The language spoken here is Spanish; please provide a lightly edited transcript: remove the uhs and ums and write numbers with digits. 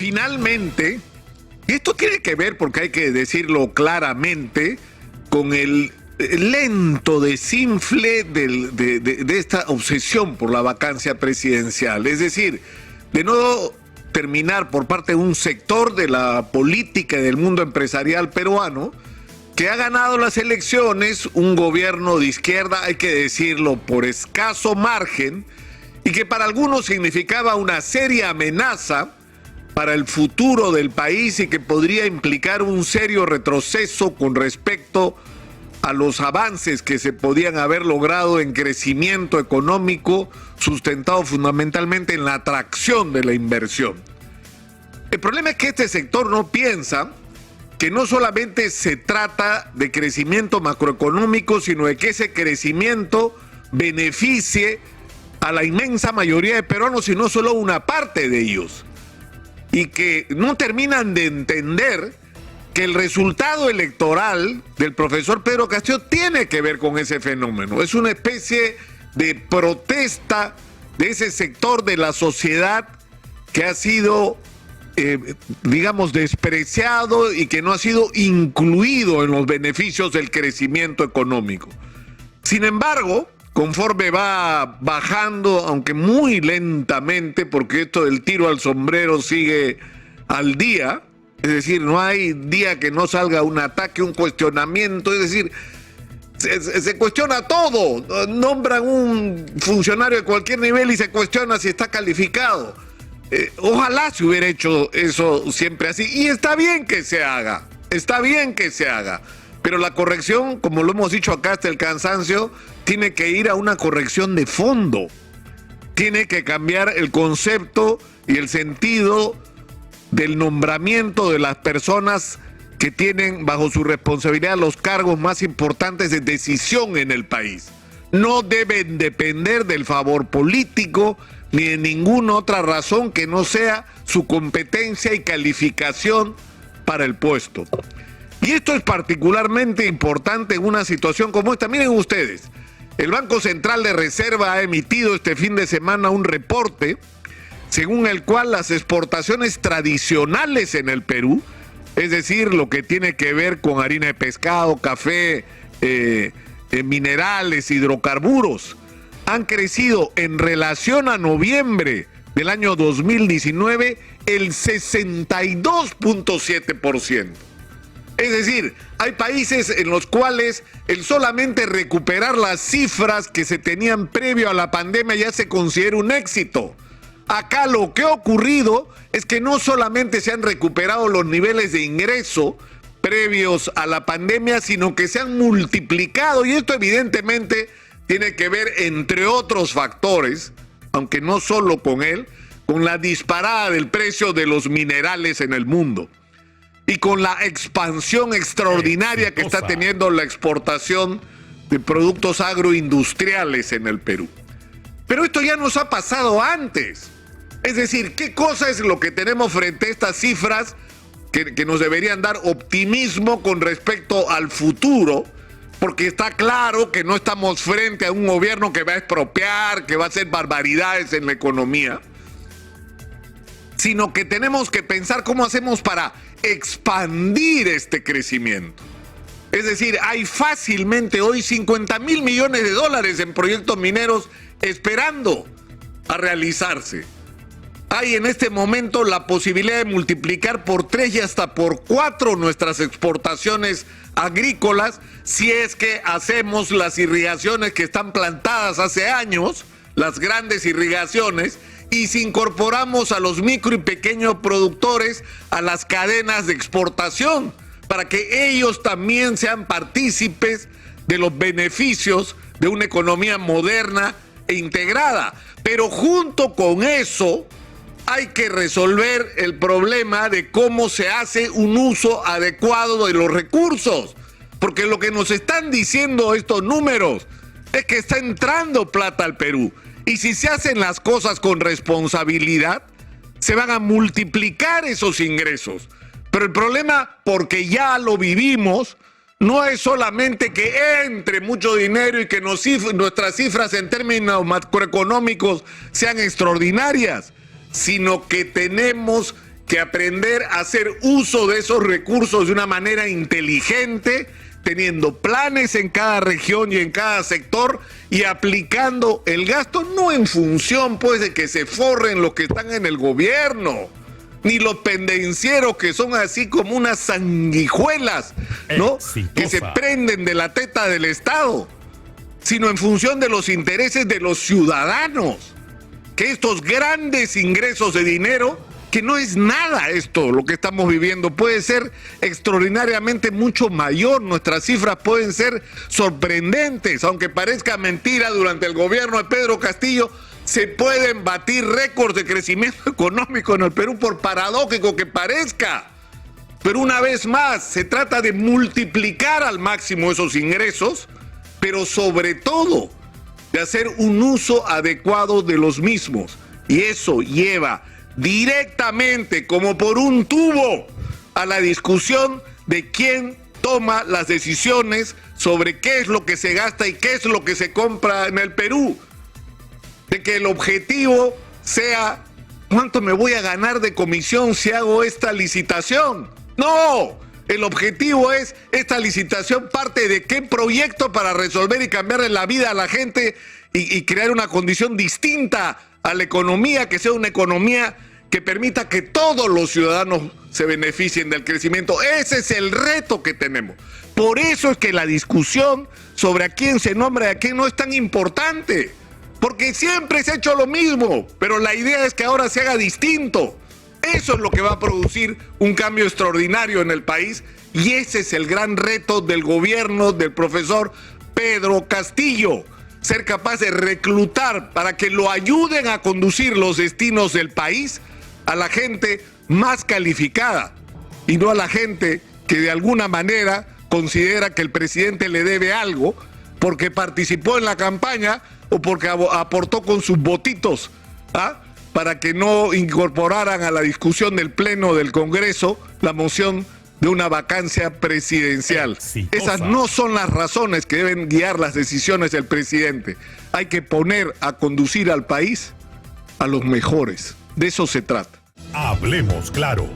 Finalmente, y esto tiene que ver, porque hay que decirlo claramente, con el lento desinfle de esta obsesión por la vacancia presidencial. Es decir, de no terminar por parte de un sector de la política y del mundo empresarial peruano que ha ganado las elecciones, un gobierno de izquierda, hay que decirlo, por escaso margen, y que para algunos significaba una seria amenaza para el futuro del país y que podría implicar un serio retroceso con respecto a los avances que se podían haber logrado en crecimiento económico sustentado fundamentalmente en la atracción de la inversión. El problema es que este sector no piensa que no solamente se trata de crecimiento macroeconómico, sino de que ese crecimiento beneficie a la inmensa mayoría de peruanos y no solo una parte de ellos. Y que no terminan de entender que el resultado electoral del profesor Pedro Castillo tiene que ver con ese fenómeno. Es una especie de protesta de ese sector de la sociedad que ha sido, digamos, despreciado y que no ha sido incluido en los beneficios del crecimiento económico. Sin embargo, conforme va bajando, aunque muy lentamente, porque esto del tiro al sombrero sigue al día, es decir, no hay día que no salga un ataque, un cuestionamiento, es decir, se cuestiona todo, nombran un funcionario de cualquier nivel y se cuestiona si está calificado. Ojalá se hubiera hecho eso siempre así, y está bien que se haga, pero la corrección, como lo hemos dicho acá hasta el cansancio, tiene que ir a una corrección de fondo. Tiene que cambiar el concepto y el sentido del nombramiento de las personas que tienen bajo su responsabilidad los cargos más importantes de decisión en el país. No deben depender del favor político ni de ninguna otra razón que no sea su competencia y calificación para el puesto. Y esto es particularmente importante en una situación como esta. Miren ustedes, el Banco Central de Reserva ha emitido este fin de semana un reporte según el cual las exportaciones tradicionales en el Perú, es decir, lo que tiene que ver con harina de pescado, café, minerales, hidrocarburos, han crecido en relación a noviembre del año 2019 el 62.7%. Es decir, hay países en los cuales el solamente recuperar las cifras que se tenían previo a la pandemia ya se considera un éxito. Acá lo que ha ocurrido es que no solamente se han recuperado los niveles de ingreso previos a la pandemia, sino que se han multiplicado, y esto evidentemente tiene que ver, entre otros factores, aunque no solo con él, con la disparada del precio de los minerales en el mundo y con la expansión extraordinaria que está teniendo la exportación de productos agroindustriales en el Perú. Pero esto ya nos ha pasado antes. Es decir, ¿qué cosa es lo que tenemos frente a estas cifras que nos deberían dar optimismo con respecto al futuro? Porque está claro que no estamos frente a un gobierno que va a expropiar, que va a hacer barbaridades en la economía, sino que tenemos que pensar cómo hacemos para expandir este crecimiento. Es decir, hay fácilmente hoy 50.000 millones de dólares en proyectos mineros esperando a realizarse. Hay en este momento la posibilidad de multiplicar por 3 y hasta por 4 nuestras exportaciones agrícolas si es que hacemos las irrigaciones que están plantadas hace años, las grandes irrigaciones, y si incorporamos a los micro y pequeños productores a las cadenas de exportación, para que ellos también sean partícipes de los beneficios de una economía moderna e integrada. Pero junto con eso hay que resolver el problema de cómo se hace un uso adecuado de los recursos, porque lo que nos están diciendo estos números es que está entrando plata al Perú, y si se hacen las cosas con responsabilidad, se van a multiplicar esos ingresos. Pero el problema, porque ya lo vivimos, no es solamente que entre mucho dinero y que nuestras cifras en términos macroeconómicos sean extraordinarias, sino que tenemos que aprender a hacer uso de esos recursos de una manera inteligente, teniendo planes en cada región y en cada sector y aplicando el gasto no en función pues de que se forren los que están en el gobierno, ni los pendencieros que son así como unas sanguijuelas, ¿no? Que se prenden de la teta del Estado, sino en función de los intereses de los ciudadanos, que estos grandes ingresos de dinero, que no es nada esto lo que estamos viviendo, puede ser extraordinariamente mucho mayor, nuestras cifras pueden ser sorprendentes, aunque parezca mentira, durante el gobierno de Pedro Castillo se pueden batir récords de crecimiento económico en el Perú, por paradójico que parezca. Pero una vez más, se trata de multiplicar al máximo esos ingresos, pero sobre todo de hacer un uso adecuado de los mismos. Y eso lleva directamente, como por un tubo, a la discusión de quién toma las decisiones sobre qué es lo que se gasta y qué es lo que se compra en el Perú. De que el objetivo sea ¿cuánto me voy a ganar de comisión si hago esta licitación? No, el objetivo es, esta licitación parte de qué proyecto para resolver y cambiarle la vida a la gente y crear una condición distinta a la economía, que sea una economía que permita que todos los ciudadanos se beneficien del crecimiento. Ese es el reto que tenemos. Por eso es que la discusión sobre a quién se nombra y a quién no es tan importante. Porque siempre se ha hecho lo mismo, pero la idea es que ahora se haga distinto. Eso es lo que va a producir un cambio extraordinario en el país, y ese es el gran reto del gobierno del profesor Pedro Castillo. Ser capaz de reclutar para que lo ayuden a conducir los destinos del país a la gente más calificada y no a la gente que de alguna manera considera que el presidente le debe algo porque participó en la campaña o porque aportó con sus votitos, para que no incorporaran a la discusión del Pleno del Congreso la moción de una vacancia presidencial. Esas no son las razones que deben guiar las decisiones del presidente. Hay que poner a conducir al país a los mejores. De eso se trata. Hablemos claro.